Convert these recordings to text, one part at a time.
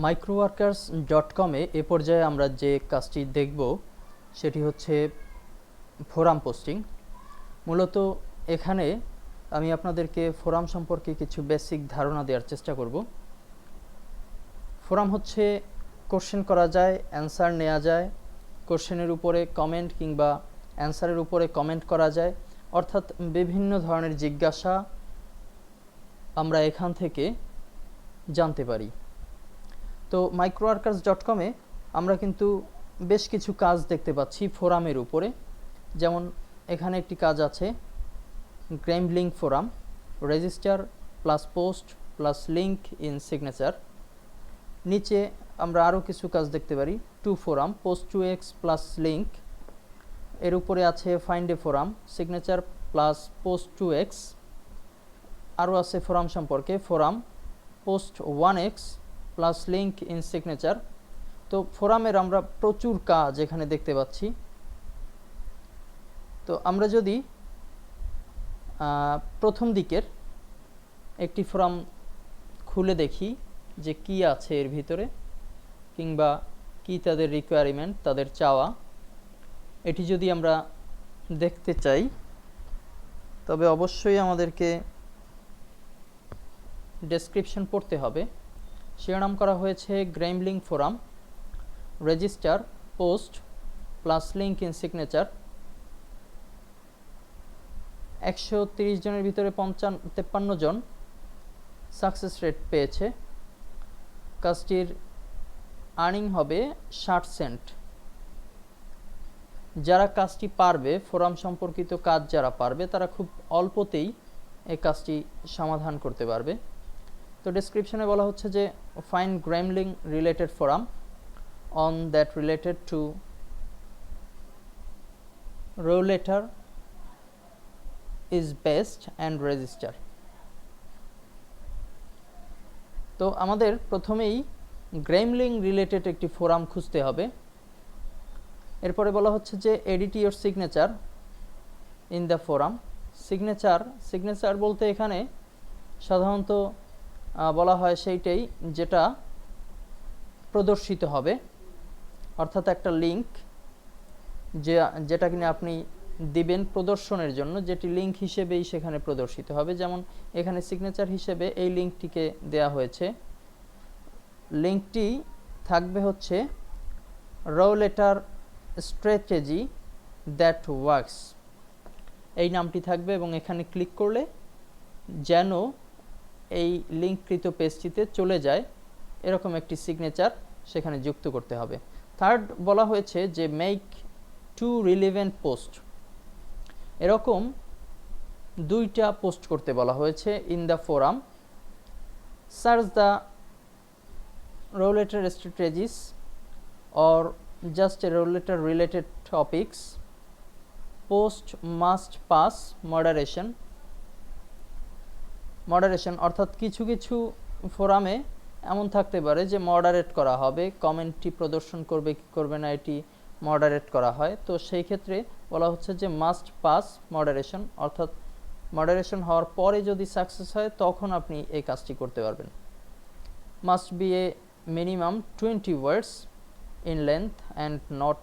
microworkers.com এ পর্যায়ে আমরা যে কাজটি দেখব সেটি হচ্ছে ফোরাম পোস্টিং। মূলত এখানে আমি আপনাদেরকে ফোরাম সম্পর্কে কিছু বেসিক ধারণা দেওয়ার চেষ্টা করব। ফোরাম হচ্ছে কোশ্চেন করা যায়, অ্যান্সার নেওয়া যায়, কোশ্চেনের উপরে কমেন্ট কিংবা অ্যান্সারের উপরে কমেন্ট করা যায়, অর্থাৎ বিভিন্ন ধরনের জিজ্ঞাসা আমরা এখান থেকে জানতে পারি। তো microworkers.com এ আমরা কিন্তু বেশ কিছু কাজ দেখতে পাচ্ছি ফোরামের উপরে। যেমন এখানে একটি কাজ আছে, Gremlin forum, register plus post plus link in signature. নিচে আমরা আরও কিছু কাজ দেখতে পারি, to forum, post to X plus link. এর উপরে আছে find a forum, signature plus post to X. আরও আছে ফোরাম সম্পর্কে, forum post one X plus link in signature. তো ফোরামের আমরা প্রচুর কাজ এখানে দেখতে পাচ্ছি। তো আমরা যদি প্রথম দিকের একটি ফোরাম খুলে দেখি যে কি আছে এর ভিতরে, কিংবা কি তাদের রিকোয়ারমেন্ট, তাদের চাওয়া, এটি যদি আমরা দেখতে চাই তবে অবশ্যই আমাদেরকে ডেসক্রিপশন পড়তে হবে। শিরোনাম করা হয়েছে Gremlin forum, register, post plus link in signature. 130 জনের ভিতরে 53 জন সাকসেস রেট পেয়েছে। কাজটির আর্নিং হবে 60 সেন্ট। যারা কাজটি পারবে, ফোরাম সম্পর্কিত কাজ যারা পারবে, তারা খুব অল্পতেই এই কাজটি সমাধান করতে পারবে। তো ডেসক্রিপশনে বলা হচ্ছে যে find Gremlin related forum on that related to row letter is best and register. তো আমাদের প্রথমেই গ্রেমলিং রিলেটেড একটি ফোরাম খুঁজতে হবে। এরপরে বলা হচ্ছে যে edit your signature in the forum. Signature বলতে এখানে সাধারণত বলা হয় সেইটাই যেটা প্রদর্শিত হবে, অর্থাৎ একটা লিঙ্ক যেটা কিনা আপনি দিবেন প্রদর্শনের জন্য, যেটি লিঙ্ক হিসেবেই সেখানে প্রদর্শিত হবে। যেমন এখানে সিগনেচার হিসেবে এই লিঙ্কটিকে দেয়া হয়েছে। লিঙ্কটি থাকবে হচ্ছে row letter strategy that works, এই নামটি থাকবে, এবং এখানে ক্লিক করলে যেন এই লিঙ্ককৃত পেজটিতে চলে যায় এরকম একটি সিগনেচার সেখানে যুক্ত করতে হবে। থার্ড বলা হয়েছে যে মেক টু রিলেভেন্ট পোস্ট, এরকম দুইটা পোস্ট করতে বলা হয়েছে in the forum. Search the row letter strategies or just a row letter related topics. Post must pass moderation অর্থাৎ কিছু কিছু ফোরামে এমন থাকতে পারে যে মডারেট করা হবে, কমেন্টটি প্রদর্শন করবে কি করবে না এটি মডারেট করা হয়। তো সেই ক্ষেত্রে বলা হচ্ছে যে মাস্ট পাস মডারেশন, অর্থাৎ মডারেশন হওয়ার পরে যদি সাকসেস হয় তখন আপনি এই কাজটি করতে পারবেন। Must B A minimum 20 words in length and not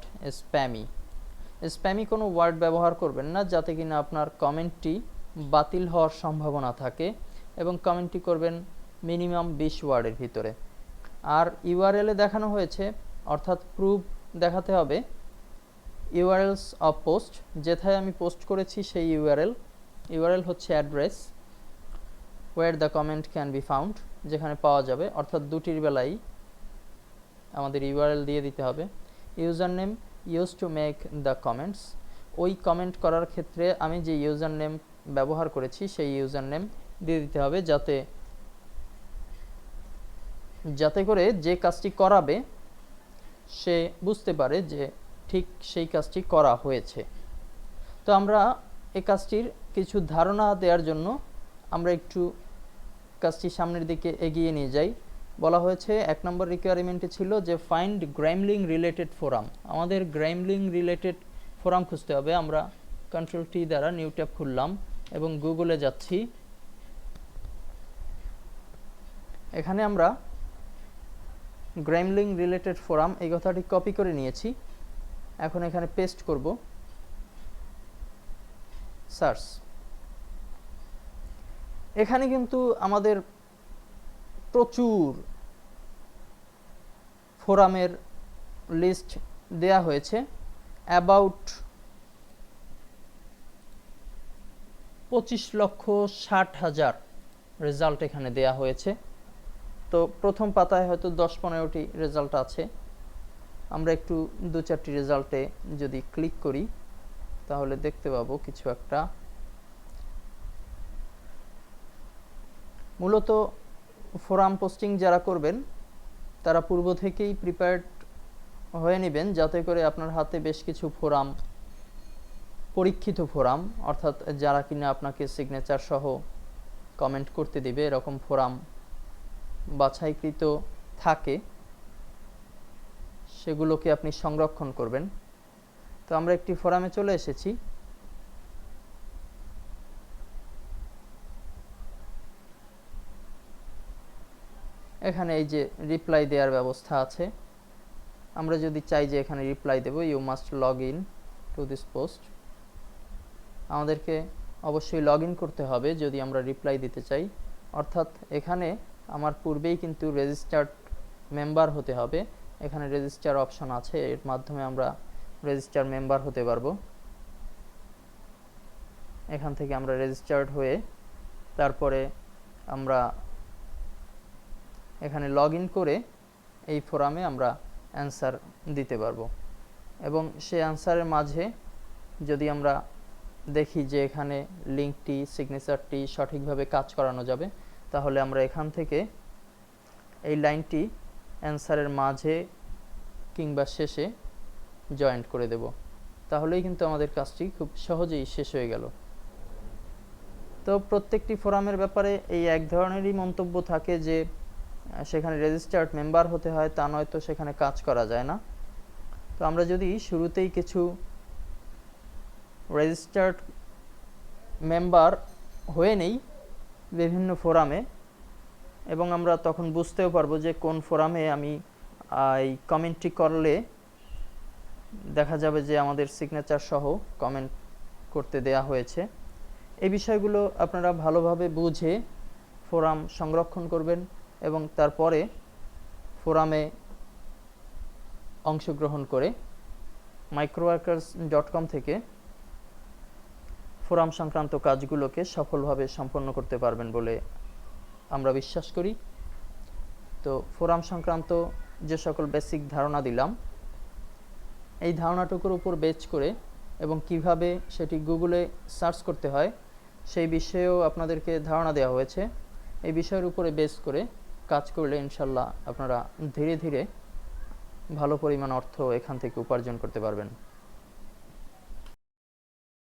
spammy কোনো ওয়ার্ড ব্যবহার করবেন না যাতে কিনা আপনার কমেন্টটি বাতিল হওয়ার সম্ভাবনা থাকে, এবং কমেন্টটি করবেন মিনিমাম 20 ওয়ার্ডের ভিতরে। আর ইউআরএলে দেখানো হয়েছে, অর্থাৎ প্রুফ দেখাতে হবে ইউআরএলস অফ পোস্ট, যেথায় আমি পোস্ট করেছি সেই ইউআরএল হচ্ছে address, where the comment can be found, যেখানে পাওয়া যাবে, অর্থাৎ দুটির বেলায় আমাদের ইউআরএল দিয়ে দিতে হবে। User name use to make the comments, ওই কমেন্ট করার ক্ষেত্রে আমি যে ইউজার নেম ব্যবহার করেছি সেই ইউজার নেম দিয়ে দিতে হবে, যাতে করে যে কাজটি করাবে সে বুঝতে পারে যে ঠিক সেই কাজটি করা হয়েছে। তো আমরা এই কাজটির কিছু ধারণা দেওয়ার জন্য আমরা একটু কাজটি সামনের দিকে এগিয়ে নিয়ে যাই। বলা হয়েছে 1 নম্বর রিকোয়ারমেন্টে ছিল যে ফাইন্ড গ্রেমলিং রিলেটেড ফোরাম। আমাদের গ্রেমলিং রিলেটেড ফোরাম খুঁজতে হবে। আমরা কন্ট্রোল টি দ্বারা নিউ ট্যাব খুললাম এবং গুগলে যাচ্ছি। এখানে আমরা গ্রাইমলিং রিলেটেড ফোরাম এই কথাটি কপি করে নিয়েছি, এখন এখানে পেস্ট করব, সার্চ। এখানে কিন্তু আমাদের প্রচুর ফোরামের লিস্ট দেয়া হয়েছে, অ্যাবাউট 25,60,000 রেজাল্ট এখানে দেয়া হয়েছে। তো প্রথম পাতায় হয়তো 10-15টি রেজাল্ট আছে, আমরা একটু 2-4টি রেজাল্টে যদি ক্লিক করি তাহলে দেখতে পাবো কিছু একটা। মূলত ফোরাম পোস্টিং যারা করবেন তারা পূর্ব থেকেই প্রিপেয়ার্ড হয়ে নেবেন, যাতে করে আপনার হাতে বেশ কিছু ফোরাম, পরীক্ষিত ফোরাম, অর্থাৎ যারা কিনা আপনাকে সিগনেচার সহ কমেন্ট করতে দিবে এরকম ফোরাম বাছাইকৃত থাকে, সেগুলোকে আপনি সংরক্ষণ করবেন। তো আমরা একটি ফোরামে চলে এসেছি। এখানে এই যে রিপ্লাই দেওয়ার ব্যবস্থা আছে, আমরা যদি চাই যে এখানে রিপ্লাই দেব, you must log in to this post, আমাদেরকে অবশ্যই লগ ইন করতে হবে যদি আমরা রিপ্লাই দিতে চাই। অর্থাৎ এখানে আমার পূর্বেই কিন্তু রেজিস্টার্ড মেম্বার হতে হবে, এখানে রেজিস্টার অপশন আছে, এর মাধ্যমে আমরা রেজিস্টার মেম্বার হতে পারবো। এখান থেকে আমরা রেজিস্টার্ড হয়ে তারপরে আমরা এখানে লগ ইন করে এই ফোরামে আমরা অ্যান্সার দিতে পারবো, এবং সেই অ্যান্সারের মাঝে যদি আমরা দেখি যে এখানে লিঙ্কটি, সিগনেচারটি সঠিকভাবে কাজ করানো যাবে, তাহলে আমরা এখান থেকে এই লাইনটি অ্যান্সারের মাঝে কিংবা শেষে জয়েন্ট করে দেব, তাহলেই কিন্তু আমাদের কাজটি খুব সহজেই শেষ হয়ে গেল। তো প্রত্যেকটি ফোরামের ব্যাপারে এই এক ধরনেরই মন্তব্য থাকে যে সেখানে রেজিস্টার্ড মেম্বার হতে হয়, তা নয়তো সেখানে কাজ করা যায় না। তো আমরা যদি শুরুতেই কিছু রেজিস্টার্ড মেম্বার হয়ে নেই বিভিন্ন ফোরামে, এবং আমরা তখন বুঝতেও পারবো যে কোন ফোরামে আমি এই কমেন্টটি করলে দেখা যাবে যে আমাদের সিগনেচার সহ কমেন্ট করতে দেয়া হয়েছে। এই বিষয়গুলো আপনারা ভালোভাবে বুঝে ফোরাম সংরক্ষণ করবেন এবং তারপরে ফোরামে অংশগ্রহণ করে microworkers.com থেকে ফোরাম সংক্রান্ত কাজগুলোকে সফলভাবে সম্পন্ন করতে পারবেন বলে আমরা বিশ্বাস করি। তো ফোরাম সংক্রান্ত যে সকল বেসিক ধারণা দিলাম, এই ধারণাটুকুর উপর বেস করে এবং কিভাবে সেটি গুগলে সার্চ করতে হয় সেই বিষয়েও আপনাদেরকে ধারণা দেওয়া হয়েছে। এই বিষয়ের উপরে বেস করে কাজ করলে ইনশাল্লাহ আপনারা ধীরে ধীরে ভালো পরিমাণ অর্থ এখান থেকে উপার্জন করতে পারবেন।